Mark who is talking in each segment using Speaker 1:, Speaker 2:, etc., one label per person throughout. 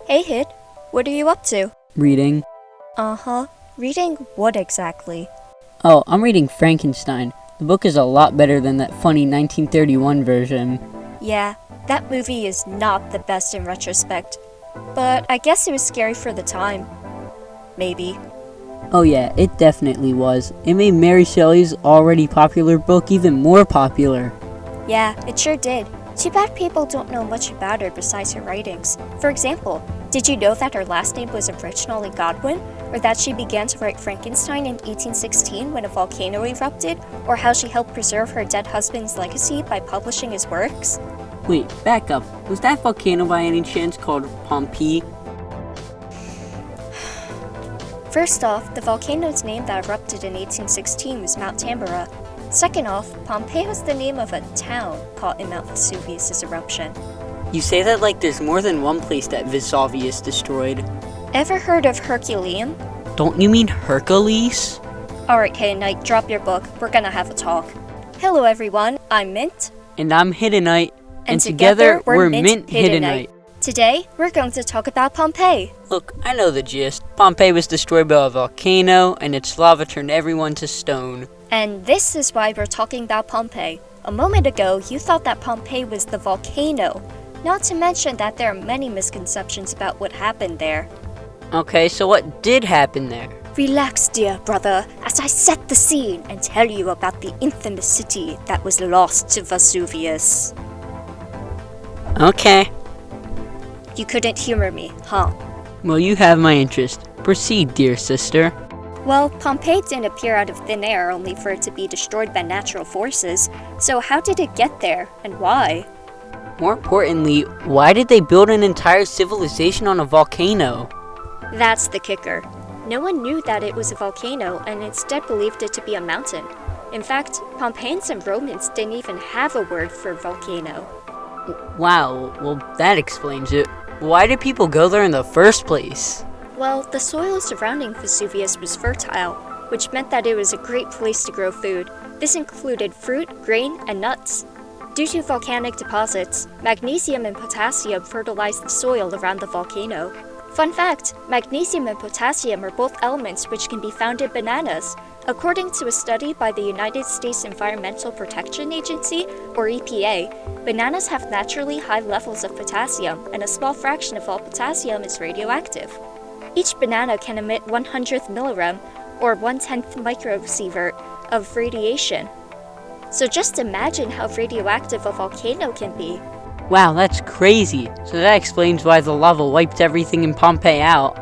Speaker 1: Hey Hid, what are you up to?
Speaker 2: Reading.
Speaker 1: Uh-huh. Reading what exactly?
Speaker 2: Oh, I'm reading Frankenstein. The book is a lot better than that funny 1931 version.
Speaker 1: Yeah, that movie is not the best in retrospect. But I guess it was scary for the time. Maybe.
Speaker 2: Oh yeah, it definitely was. It made Mary Shelley's already popular book even more popular.
Speaker 1: Yeah, it sure did. Too bad people don't know much about her besides her writings. For example, did you know that her last name was originally Godwin? Or that she began to write Frankenstein in 1816 when a volcano erupted? Or how she helped preserve her dead husband's legacy by publishing his works?
Speaker 2: Wait, back up. Was that volcano by any chance called Pompeii?
Speaker 1: First off, the volcano's name that erupted in 1816 was Mount Tambora. Second off, Pompeii was the name of a town caught in Mount Vesuvius' eruption.
Speaker 2: You say that like there's more than one place that Vesuvius destroyed.
Speaker 1: Ever heard of Herculaneum?
Speaker 2: Don't you mean Hercules?
Speaker 1: Alright, Hiddenite, drop your book. We're gonna have a talk. Hello everyone, I'm Mint.
Speaker 2: And I'm Hiddenite. And together we're Mint Hiddenite.
Speaker 1: Today, we're going to talk about Pompeii.
Speaker 2: Look, I know the gist. Pompeii was destroyed by a volcano, and its lava turned everyone to stone.
Speaker 1: And this is why we're talking about Pompeii. A moment ago, you thought that Pompeii was the volcano. Not to mention that there are many misconceptions about what happened there.
Speaker 2: Okay, so what did happen there?
Speaker 1: Relax, dear brother, as I set the scene and tell you about the infamous city that was lost to Vesuvius.
Speaker 2: Okay.
Speaker 1: You couldn't humor me, huh?
Speaker 2: Well, you have my interest. Proceed, dear sister.
Speaker 1: Well, Pompeii didn't appear out of thin air only for it to be destroyed by natural forces. So how did it get there, and why?
Speaker 2: More importantly, why did they build an entire civilization on a volcano?
Speaker 1: That's the kicker. No one knew that it was a volcano and instead believed it to be a mountain. In fact, Pompeians and Romans didn't even have a word for volcano.
Speaker 2: Wow, well that explains it. Why did people go there in the first place?
Speaker 1: Well, the soil surrounding Vesuvius was fertile, which meant that it was a great place to grow food. This included fruit, grain, and nuts. Due to volcanic deposits, magnesium and potassium fertilized the soil around the volcano. Fun fact, magnesium and potassium are both elements which can be found in bananas. According to a study by the United States Environmental Protection Agency, or EPA, bananas have naturally high levels of potassium, and a small fraction of all potassium is radioactive. Each banana can emit 1/100th millirem, or 1/10th microsievert, of radiation. So just imagine how radioactive a volcano can be.
Speaker 2: Wow, that's crazy. So that explains why the lava wiped everything in Pompeii out.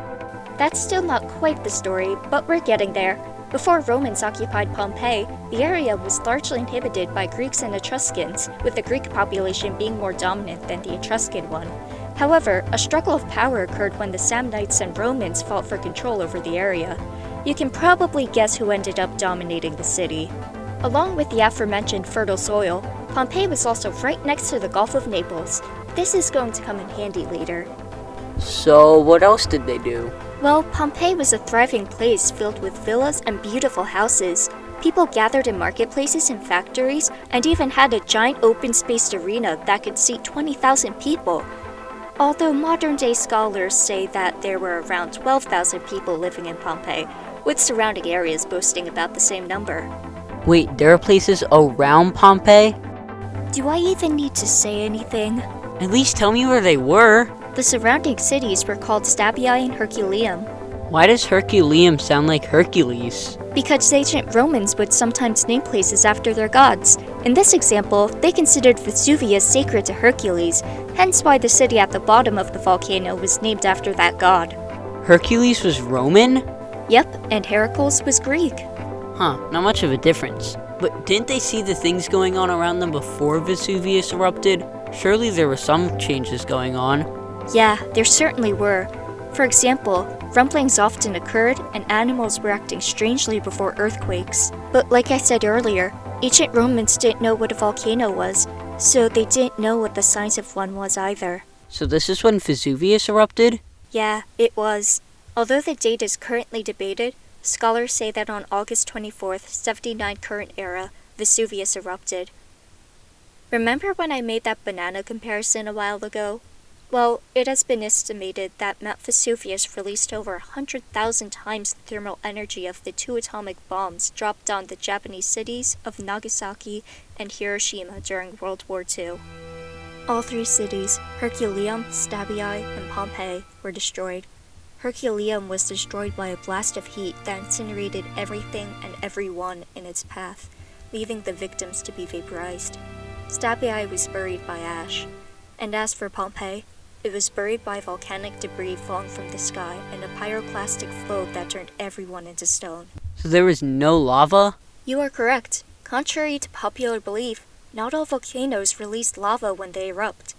Speaker 1: That's still not quite the story, but we're getting there. Before Romans occupied Pompeii, the area was largely inhabited by Greeks and Etruscans, with the Greek population being more dominant than the Etruscan one. However, a struggle of power occurred when the Samnites and Romans fought for control over the area. You can probably guess who ended up dominating the city. Along with the aforementioned fertile soil, Pompeii was also right next to the Gulf of Naples. This is going to come in handy later.
Speaker 2: So what else did they do?
Speaker 1: Well, Pompeii was a thriving place filled with villas and beautiful houses. People gathered in marketplaces and factories, and even had a giant open-spaced arena that could seat 20,000 people. Although modern-day scholars say that there were around 12,000 people living in Pompeii, with surrounding areas boasting about the same number.
Speaker 2: Wait, there are places around Pompeii?
Speaker 1: Do I even need to say anything?
Speaker 2: At least tell me where they were.
Speaker 1: The surrounding cities were called Stabiae and Herculaneum.
Speaker 2: Why does Herculaneum sound like Hercules?
Speaker 1: Because ancient Romans would sometimes name places after their gods. In this example, they considered Vesuvius sacred to Hercules, hence why the city at the bottom of the volcano was named after that god.
Speaker 2: Hercules was Roman?
Speaker 1: Yep, and Heracles was Greek.
Speaker 2: Huh, not much of a difference. But didn't they see the things going on around them before Vesuvius erupted? Surely there were some changes going on.
Speaker 1: Yeah, there certainly were. For example, rumblings often occurred and animals were acting strangely before earthquakes. But like I said earlier, ancient Romans didn't know what a volcano was, so they didn't know what the signs of one was either.
Speaker 2: So this is when Vesuvius erupted?
Speaker 1: Yeah, it was. Although the date is currently debated, scholars say that on August 24th, 79 current era, Vesuvius erupted. Remember when I made that banana comparison a while ago? Well, it has been estimated that Mount Vesuvius released over 100,000 times the thermal energy of the two atomic bombs dropped on the Japanese cities of Nagasaki and Hiroshima during World War II. All three cities, Herculaneum, Stabiae, and Pompeii, were destroyed. Herculaneum was destroyed by a blast of heat that incinerated everything and everyone in its path, leaving the victims to be vaporized. Stabiae was buried by ash. And as for Pompeii, it was buried by volcanic debris falling from the sky and a pyroclastic flow that turned everyone into stone.
Speaker 2: So there was no lava?
Speaker 1: You are correct. Contrary to popular belief, not all volcanoes release lava when they erupt.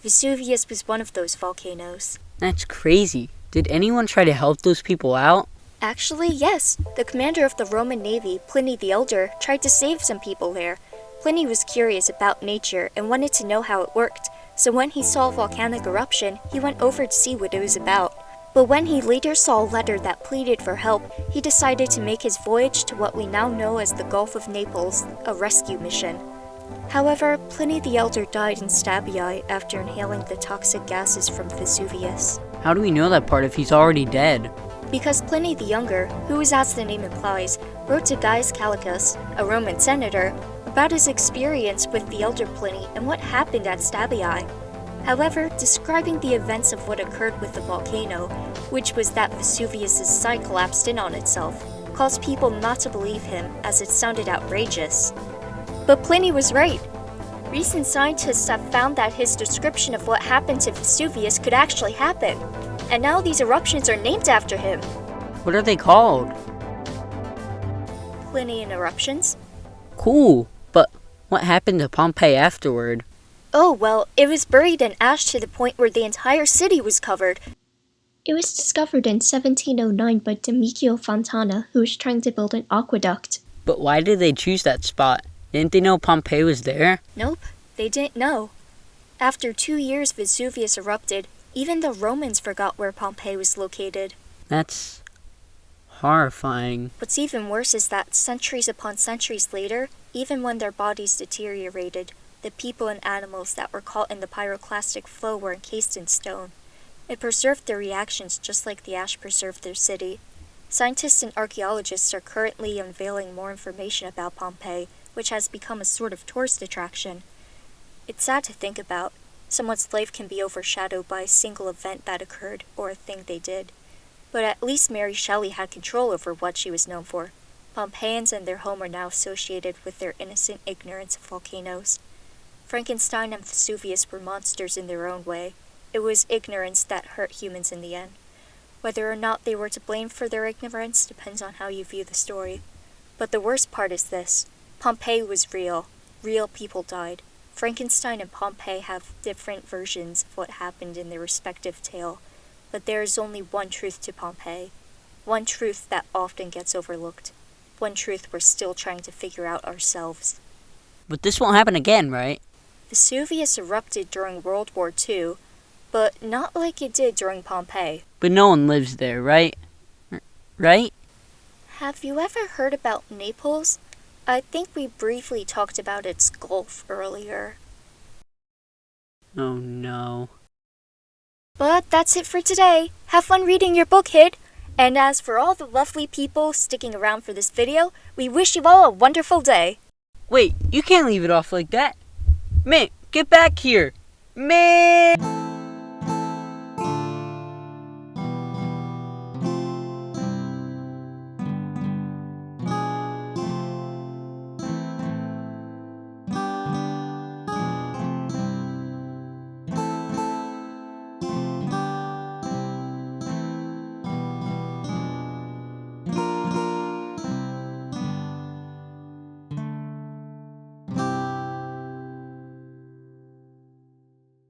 Speaker 1: Vesuvius was one of those volcanoes.
Speaker 2: That's crazy. Did anyone try to help those people out?
Speaker 1: Actually, yes. The commander of the Roman Navy, Pliny the Elder, tried to save some people there. Pliny was curious about nature and wanted to know how it worked, so when he saw a volcanic eruption, he went over to see what it was about. But when he later saw a letter that pleaded for help, he decided to make his voyage to what we now know as the Gulf of Naples, a rescue mission. However, Pliny the Elder died in Stabiae after inhaling the toxic gases from Vesuvius.
Speaker 2: How do we know that part if he's already dead?
Speaker 1: Because Pliny the Younger, who is as the name implies, wrote to Gaius Calicus, a Roman senator, about his experience with the elder Pliny and what happened at Stabiae. However, describing the events of what occurred with the volcano, which was that Vesuvius' side collapsed in on itself, caused people not to believe him as it sounded outrageous. But Pliny was right. Recent scientists have found that his description of what happened to Vesuvius could actually happen, and now these eruptions are named after him.
Speaker 2: What are they called?
Speaker 1: Plinian eruptions.
Speaker 2: Cool, but what happened to Pompeii afterward?
Speaker 1: Oh, well, it was buried in ash to the point where the entire city was covered. It was discovered in 1709 by Domenico Fontana, who was trying to build an aqueduct.
Speaker 2: But why did they choose that spot? Didn't they know Pompeii was there?
Speaker 1: Nope, they didn't know. After 2 years Vesuvius erupted, even the Romans forgot where Pompeii was located.
Speaker 2: That's horrifying.
Speaker 1: What's even worse is that centuries upon centuries later, even when their bodies deteriorated, the people and animals that were caught in the pyroclastic flow were encased in stone. It preserved their reactions just like the ash preserved their city. Scientists and archaeologists are currently unveiling more information about Pompeii, which has become a sort of tourist attraction. It's sad to think about. Someone's life can be overshadowed by a single event that occurred or a thing they did. But at least Mary Shelley had control over what she was known for. Pompeians and their home are now associated with their innocent ignorance of volcanoes. Frankenstein and Vesuvius were monsters in their own way. It was ignorance that hurt humans in the end. Whether or not they were to blame for their ignorance depends on how you view the story. But the worst part is this. Pompeii was real. Real people died. Frankenstein and Pompeii have different versions of what happened in their respective tale, but there is only one truth to Pompeii. One truth that often gets overlooked. One truth we're still trying to figure out ourselves.
Speaker 2: But this won't happen again, right?
Speaker 1: Vesuvius erupted during World War II, but not like it did during Pompeii.
Speaker 2: But no one lives there, right? Right?
Speaker 1: Have you ever heard about Naples? I think we briefly talked about its Gulf earlier.
Speaker 2: Oh no.
Speaker 1: But that's it for today. Have fun reading your book, Hid. And as for all the lovely people sticking around for this video, we wish you all a wonderful day.
Speaker 2: Wait, you can't leave it off like that. Man, get back here. Man!